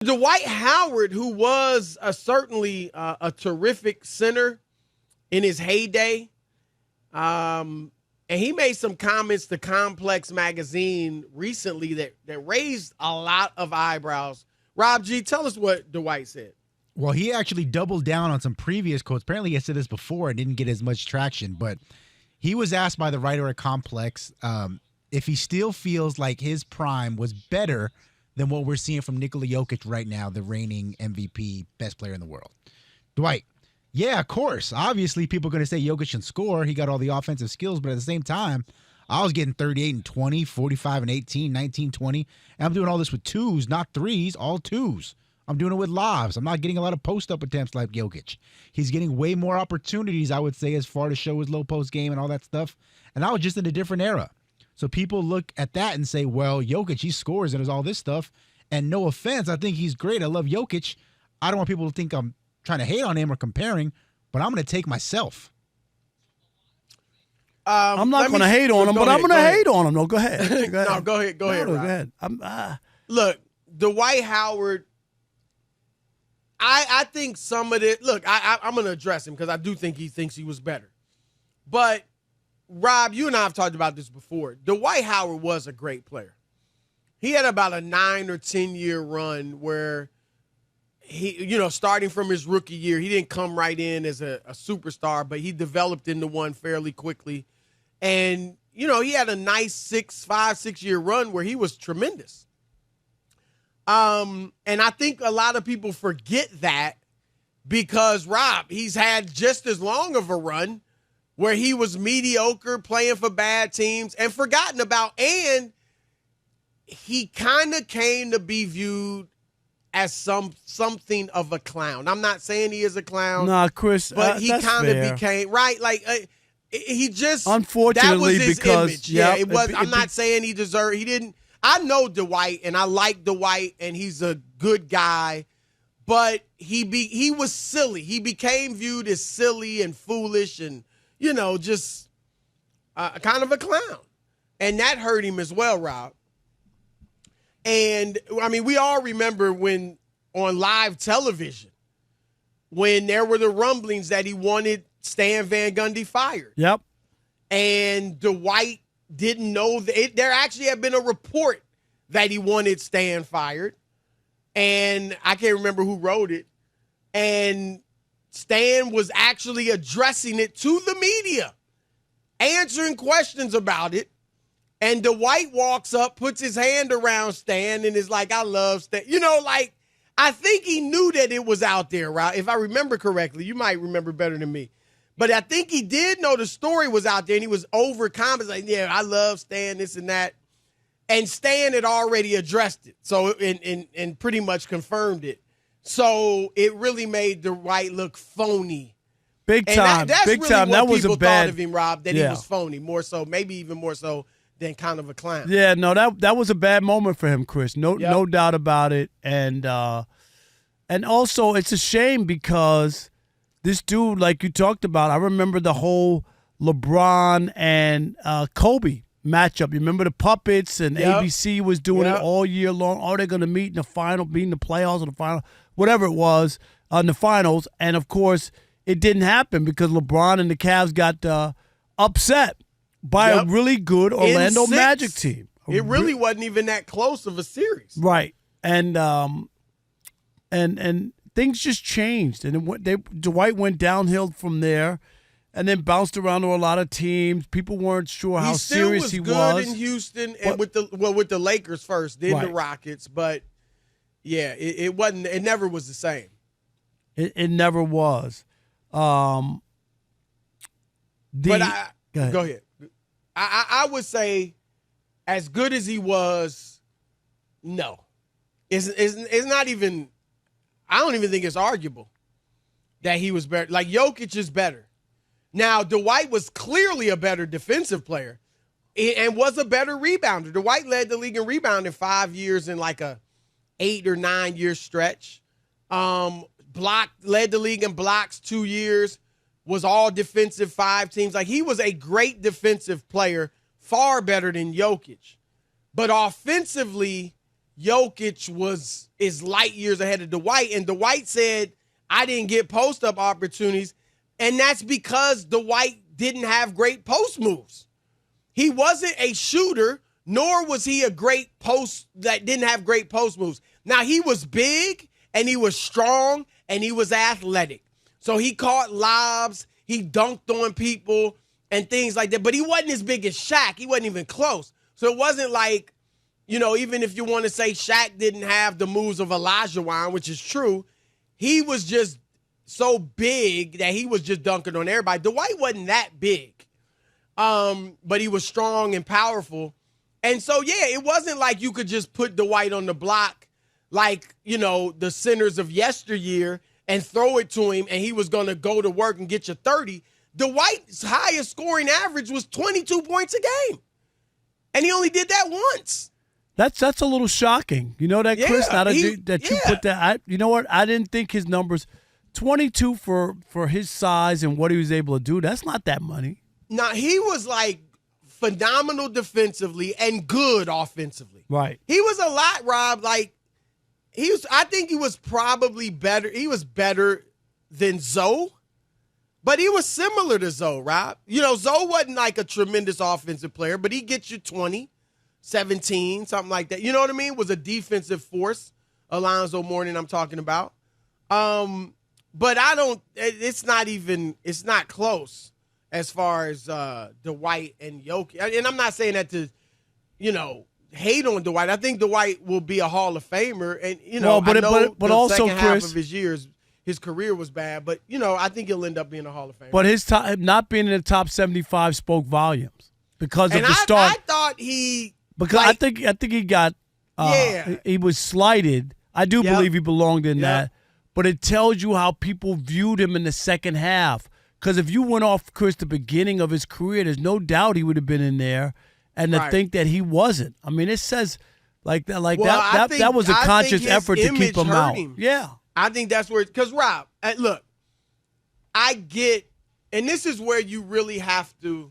Dwight Howard, who was certainly a terrific center in his heyday, and he made some comments to Complex Magazine recently that raised a lot of eyebrows. Rob G., tell us what Dwight said. Well, he actually doubled down on some previous quotes. Apparently, he said this before and didn't get as much traction, but he was asked by the writer at Complex if he still feels like his prime was better than what we're seeing from Nikola Jokic right now, the reigning MVP, best player in the world. Dwight, yeah, of course. Obviously, people are going to say Jokic can score. He got all the offensive skills, but at the same time, I was getting 38 and 20, 45 and 18, 19, 20, and I'm doing all this with twos, not threes, all twos. I'm doing it with lobs. I'm not getting a lot of post-up attempts like Jokic. He's getting way more opportunities, I would say, as far to show his low post game and all that stuff. And I was just in a different era. So people look at that and say, well, Jokic, he scores and does all this stuff. And no offense, I think he's great. I love Jokic. I don't want people to think I'm trying to hate on him or comparing, but I'm going to take myself. I'm not going to hate on him, but I'm going to hate on him. No, go ahead. No, go ahead. Go ahead. Look, Dwight Howard, I think some of it, look, I'm going to address him because I do think he thinks he was better. But, Rob, you and I have talked about this before. Dwight Howard was a great player. He had about a 9 or 10 year run where he, starting from his rookie year, he didn't come right in as a superstar, but he developed into one fairly quickly. And, he had a nice 5, 6 year run where he was tremendous. And I think a lot of people forget that because, Rob, he's had just as long of a run where he was mediocre, playing for bad teams, and forgotten about. And he kind of came to be viewed as something of a clown. I'm not saying he is a clown. Nah, Chris, but he kind of became, right? Like, he just, unfortunately, that was his because image. Yeah, it was. I'm not saying he deserved, he didn't. I know Dwight, and I like Dwight, and he's a good guy, but he was silly. He became viewed as silly and foolish and, just kind of a clown. And that hurt him as well, Rob. And, we all remember when on live television, when there were the rumblings that he wanted Stan Van Gundy fired. Yep. And Dwight didn't know that. There actually had been a report that he wanted Stan fired. And I can't remember who wrote it. And Stan was actually addressing it to the media, answering questions about it. And Dwight walks up, puts his hand around Stan, and is like, I love Stan. I think he knew that it was out there, right? If I remember correctly. You might remember better than me. But I think he did know the story was out there, and he was overconfident, like, yeah, I love Stan, this and that. And Stan had already addressed it, so and pretty much confirmed it. So it really made Dwight look phony. Big time. That's Big really time. what That was people a bad thought of him, Rob, that he was phony, more so, maybe even more so than kind of a clown. Yeah, no, that was a bad moment for him, Chris. No doubt about it. And also it's a shame because this dude, like you talked about, I remember the whole LeBron and Kobe matchup. You remember the puppets and ABC was doing it all year long. Are they going to meet in the final, meet in the playoffs or the final, whatever it was, in the finals? And of course, it didn't happen because LeBron and the Cavs got upset by a really good Orlando Magic team. It really wasn't even that close of a series. Right. And things just changed. And Dwight went downhill from there and then bounced around to a lot of teams. People weren't sure how serious he was. He still was good in Houston and with the Lakers first, then the Rockets. But, yeah, it wasn't. It never was the same. It never was. Go ahead. I would say, as good as he was, no, it's not even. I don't even think it's arguable that he was better. Like Jokic is better. Now Dwight was clearly a better defensive player, and was a better rebounder. Dwight led the league in rebounding 5 years in like a 8 or 9 year stretch. Led the league in blocks 2 years. Was all defensive 5 teams. Like, he was a great defensive player, far better than Jokic. But offensively, Jokic is light years ahead of Dwight, and Dwight said, I didn't get post-up opportunities, and that's because Dwight didn't have great post moves. He wasn't a shooter, nor was he a great post that didn't have great post moves. Now, he was big, and he was strong, and he was athletic. So he caught lobs, he dunked on people, and things like that. But he wasn't as big as Shaq. He wasn't even close. So it wasn't like, even if you want to say Shaq didn't have the moves of Olajuwon, which is true, he was just so big that he was just dunking on everybody. Dwight wasn't that big, but he was strong and powerful. And so, yeah, it wasn't like you could just put Dwight on the block like, the centers of yesteryear and throw it to him and he was going to go to work and get you 30. Dwight's highest scoring average was 22 points a game. And he only did that once. That's a little shocking. You know that, Chris? You put that. You know what? I didn't think his numbers, 22 for his size and what he was able to do. That's not that money. Now, he was like phenomenal defensively and good offensively. Right. He was a lot, Rob. Like, I think he was probably better. He was better than Zoe, but he was similar to Zoe, Rob. Zoe wasn't like a tremendous offensive player, but he gets you 20. 17, something like that. You know what I mean? Was a defensive force. Alonzo Mourning I'm talking about. But it's not close as far as Dwight and Jokic. And I'm not saying that to, hate on Dwight. I think Dwight will be a Hall of Famer. And, but also, second half of his career was bad. But, I think he'll end up being a Hall of Famer. But his not being in the top 75 spoke volumes because of the start. I thought he... Because I think he got he was slighted. I do believe he belonged in that. But it tells you how people viewed him in the second half. Because if you went off, Chris, the beginning of his career, there's no doubt he would have been in there. And to think that he wasn't. I mean, it says that that was a conscious effort to keep him out. Yeah. I think that's where – because, Rob, look, I get – and this is where you really have to,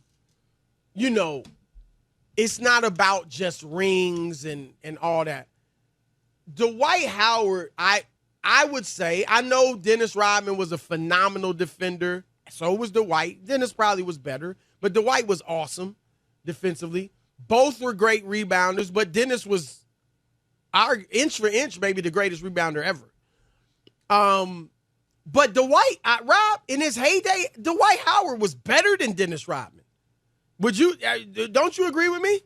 it's not about just rings and all that. Dwight Howard, I would say, I know Dennis Rodman was a phenomenal defender. So was Dwight. Dennis probably was better, but Dwight was awesome defensively. Both were great rebounders, but Dennis was inch for inch maybe the greatest rebounder ever. But Dwight, Rob, in his heyday, Dwight Howard was better than Dennis Rodman. Don't you agree with me?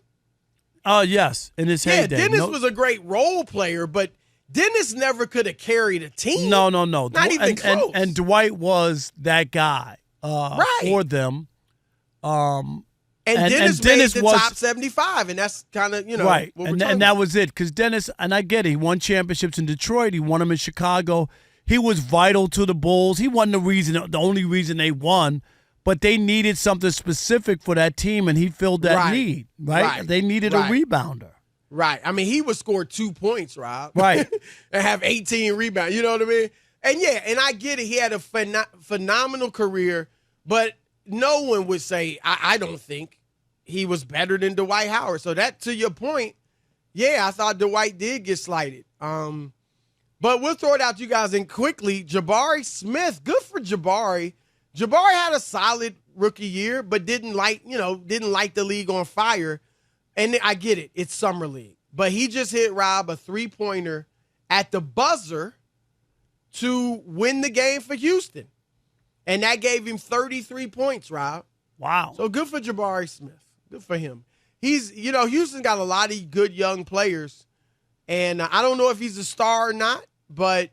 Yes, in his heyday. Yeah, Dennis was a great role player, but Dennis never could have carried a team. No. Not even close. And Dwight was that guy for them. And Dennis made the top 75, and that's kind of, right. And that was it, because Dennis, and I get it, he won championships in Detroit, he won them in Chicago. He was vital to the Bulls. He wasn't the only reason they won. But they needed something specific for that team, and he filled that need, right? They needed a rebounder. Right. I mean, he would score 2 points, Rob. Right. And have 18 rebounds. You know what I mean? And, and I get it. He had a phenomenal career, but no one would say, I don't think he was better than Dwight Howard. So that, to your point, I thought Dwight did get slighted. But we'll throw it out to you guys in quickly. Jabari Smith, good for Jabari. Jabari had a solid rookie year, but didn't light the league on fire. And I get it. It's summer league. But he just hit Rob a three-pointer at the buzzer to win the game for Houston. And that gave him 33 points, Rob. Wow. So good for Jabari Smith. Good for him. Houston got a lot of good young players. And I don't know if he's a star or not, but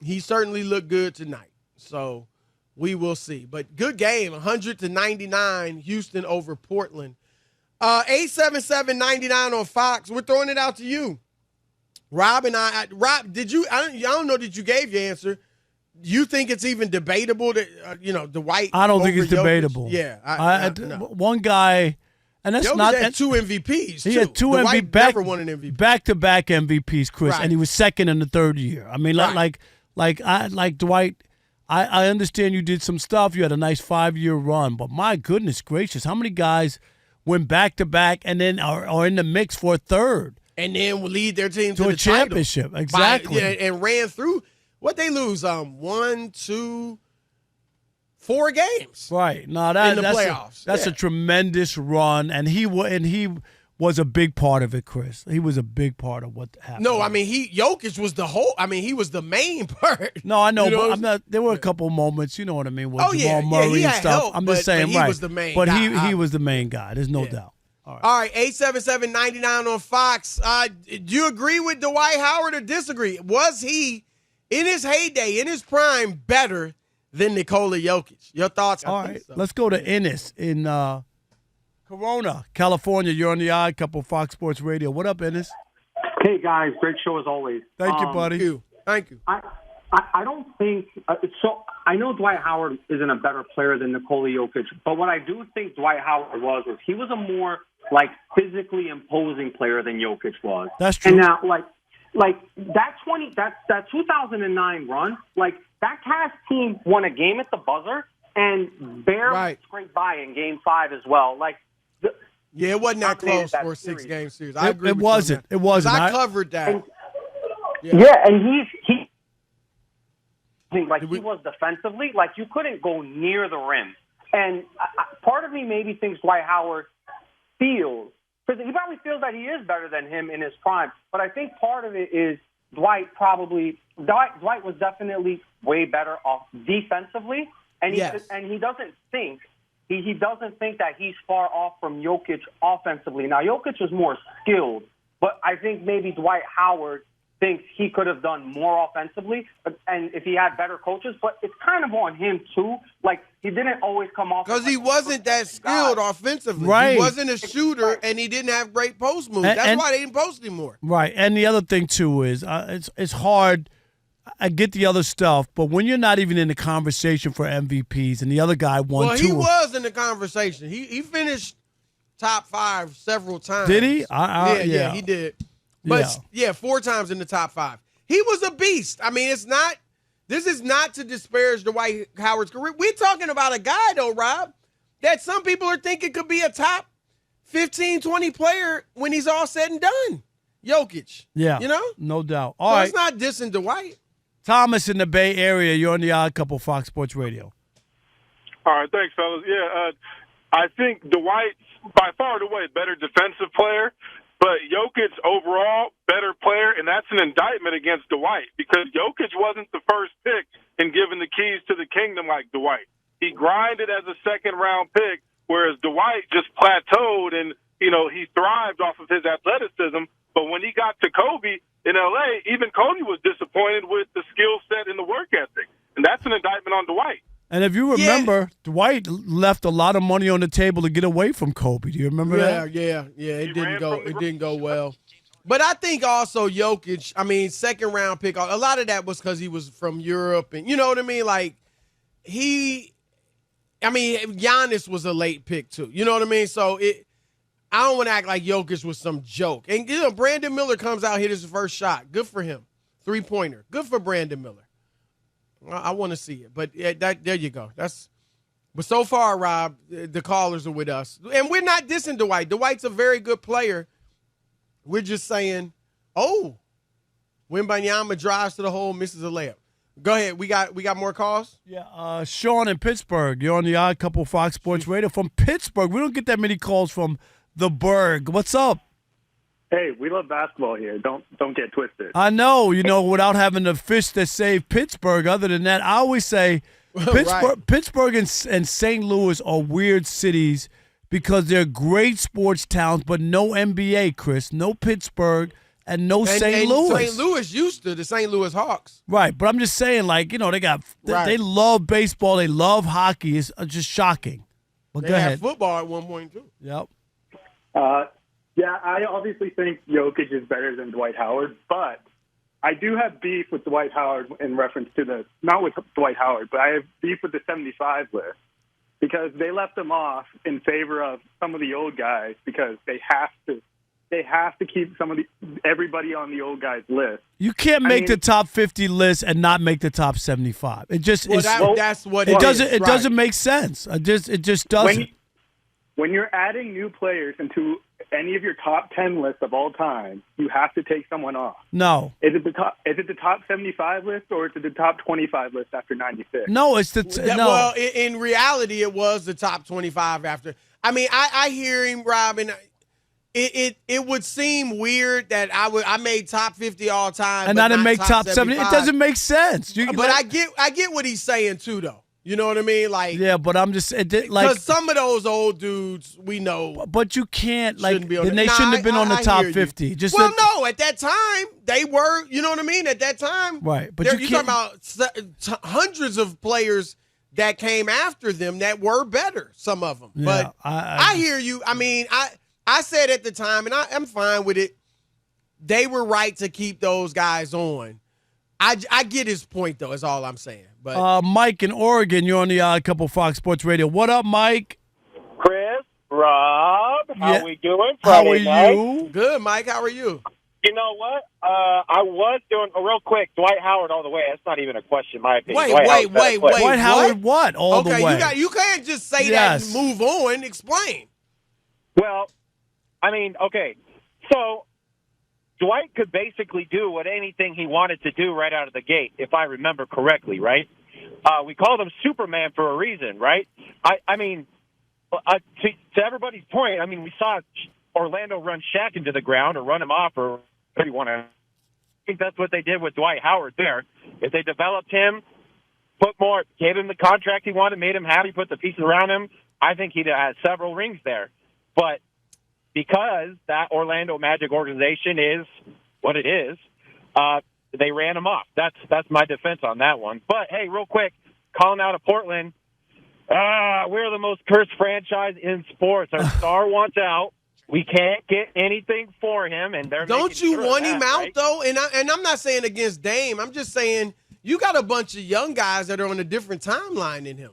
he certainly looked good tonight. So we will see. But good game, 100-99, Houston over Portland. 877-99 on Fox. We're throwing it out to you. Rob and Rob, I don't know that you gave your answer. You think it's even debatable that, Dwight? I don't think it's Jokic? debatable. Yeah. No. One guy, and that's Jokic had 2 MVPs, too. He had 2 Dwight never won an MVP. Back-to-back MVPs, Chris, right. And he was second in the third year. I mean, like Dwight, I understand you did some stuff. You had a nice 5-year run, but my goodness gracious, how many guys went back-to-back and then are in the mix for a third? and then will lead their team to a the championship. title Exactly. and ran through what they lose 1, 2, 4 games. Right. No, in the that's playoffs. That's a tremendous run, and he was a big part of it, Chris. He was a big part of what happened. No, I mean Jokic was the whole. I mean, he was the main part. No, I know, You know but what I'm not. There were a couple moments, you know what I mean, with Oh, Jamal yeah, Murray he and had stuff. help, I'm just but saying, he right? was the main but guy. he was the main guy. There's no doubt. All right. All right, 877-99 on Fox. Do you agree with Dwight Howard or disagree? Was he, in his heyday, in his prime, better than Nikola Jokic? Your thoughts? All right, let's go to Ennis in Corona, California. You're on the Odd Couple, Fox Sports Radio. What up, Ennis? Hey, guys. Great show as always. Thank you, buddy. Thank you. I don't think so. I know Dwight Howard isn't a better player than Nikola Jokic, but what I do think Dwight Howard was he was a more physically imposing player than Jokic was. That's true. And now that 2009 run, that Cavs team won a game at the buzzer and barely scraped by in Game 5 as well. Yeah, it wasn't that close for a series. 6-game series. I agree. It wasn't. It wasn't. I covered that. And he was defensively, you couldn't go near the rim. And part of me maybe thinks Dwight Howard feels, because he probably feels that he is better than him in his prime. But I think part of it is Dwight was definitely way better off defensively, and he doesn't think that he's far off from Jokic offensively. Now Jokic was more skilled, but I think maybe Dwight Howard thinks he could have done more offensively, and if he had better coaches. But it's kind of on him too. He didn't always come off because he wasn't that skilled offensively. Right. He wasn't a shooter, and he didn't have great post moves. That's why they didn't post him more. Right, and the other thing too is it's hard. I get the other stuff, but when you're not even in the conversation for MVPs, and the other guy won Well, two. he was in the conversation. He finished top 5 several times. Did he? Yeah, he did. But 4 times in the top 5. He was a beast. I mean, this is not to disparage Dwight Howard's career. We're talking about a guy, though, Rob, that some people are thinking could be a top 15, 20 player when he's all said and done. Jokic. Yeah. You know? No doubt. All right. It's not dissing Dwight. Thomas in the Bay Area, you're on the Odd Couple, Fox Sports Radio. All right, thanks, fellas. Yeah, I think Dwight's by far the way better defensive player, but Jokic overall better player, and that's an indictment against Dwight because Jokic wasn't the first pick in giving the keys to the kingdom like Dwight. He grinded as a second-round pick, whereas Dwight just plateaued and, he thrived off of his athleticism. But when he got to Kobe in L.A., even Kobe was disappointed with the skill set and the work ethic. And that's an indictment on Dwight. And if you remember, Dwight left a lot of money on the table to get away from Kobe. Do you remember that? Yeah. It didn't go well. But I think also Jokic, I mean, second-round pick, a lot of that was because he was from Europe. And you know what I mean? Giannis was a late pick, too. You know what I mean? So I don't want to act like Jokic was some joke. And, Brandon Miller comes out, hit his first shot. Good for him. 3-pointer. Good for Brandon Miller. I want to see it. But there you go. But so far, Rob, the callers are with us. And we're not dissing Dwight. Dwight's a very good player. We're just saying, Wembanyama drives to the hole, misses a layup. Go ahead. We got more calls? Yeah. Sean in Pittsburgh. You're on the Odd Couple, Fox Sports Radio. From Pittsburgh. We don't get that many calls from the Berg. What's up? Hey, we love basketball here. Don't get twisted. I know, without having the fish that saved Pittsburgh. Other than that, I always say Pittsburgh and St. Louis are weird cities because they're great sports towns, but no NBA, Chris. No Pittsburgh and no St. Louis. St. Louis used to the St. Louis Hawks. Right, but I'm just saying, they love baseball. They love hockey. It's just shocking. Well, they go had ahead. Football at one point, too. Yep. Yeah, I obviously think Jokic is better than Dwight Howard, but I do have beef with Dwight Howard in reference to not with Dwight Howard, but I have beef with the 75 list because they left him off in favor of some of the old guys because they have to keep everybody on the old guys list. You can't make the top 50 list and not make the top 75. It just that's what it doesn't. is. It doesn't make sense. It just doesn't. When you're adding new players into any of your top 10 lists of all time, you have to take someone off. No. Is it the top 75 list, or is it the top 25 list after 96? No, it's the no. Well, in reality, it was the top 25 after. I mean, I hear him, Rob, and it would seem weird that I made top 50 all time, and but I didn't not make top 70. It doesn't make sense. But I get what he's saying too, though. You know what I mean? Like, yeah, but I'm just like, because some of those old dudes we know, but you can't like shouldn't be on they shouldn't have been on the top 50. Just no, at that time they were. You know what I mean? At that time, right? But you're talking about hundreds of players that came after them that were better. Some of them, yeah, but I hear you. I mean, I said at the time, and I'm fine with it. They were right to keep those guys on. I get his point, though, is all I'm saying. But Mike in Oregon, you're on the Odd Couple Fox Sports Radio. What up, Mike? Chris, Rob, how we doing? How are night? you? Good, Mike. How are you? You know what? I was doing real quick. Dwight Howard all the way. That's not even a question, in my opinion. Wait. Dwight Howard, what? All the way. Okay, you can't just say that and move on. Explain. Well, I mean, okay, so Dwight could basically do anything he wanted to do right out of the gate, if I remember correctly, right? We called him Superman for a reason, right? I mean, to everybody's point, I mean, we saw Orlando run Shaq into the ground or run him off or whatever you want to. I think that's what they did with Dwight Howard there. If they developed him, gave him the contract he wanted, made him happy, put the pieces around him, I think he'd have had several rings there. But because that Orlando Magic organization is what it is, they ran him off. That's my defense on that one. But, hey, real quick, calling out of Portland, we're the most cursed franchise in sports. Our star wants out. We can't get anything for him, and they're Don't you sure want of that, him out, right? though? And I'm not saying against Dame. I'm just saying you got a bunch of young guys that are on a different timeline than him.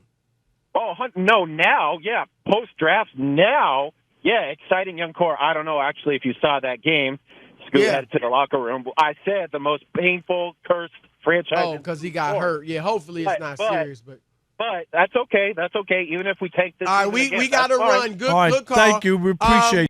Oh, no, now, yeah, post-draft, now, yeah, exciting young core. I don't know, actually, if you saw that game. Scoot headed to the locker room. I said the most painful, cursed franchise. Oh, because he got hurt. Yeah, hopefully it's not serious. But that's okay. That's okay, even if we take this. All right, we got to run. Good All right, call. thank you. We appreciate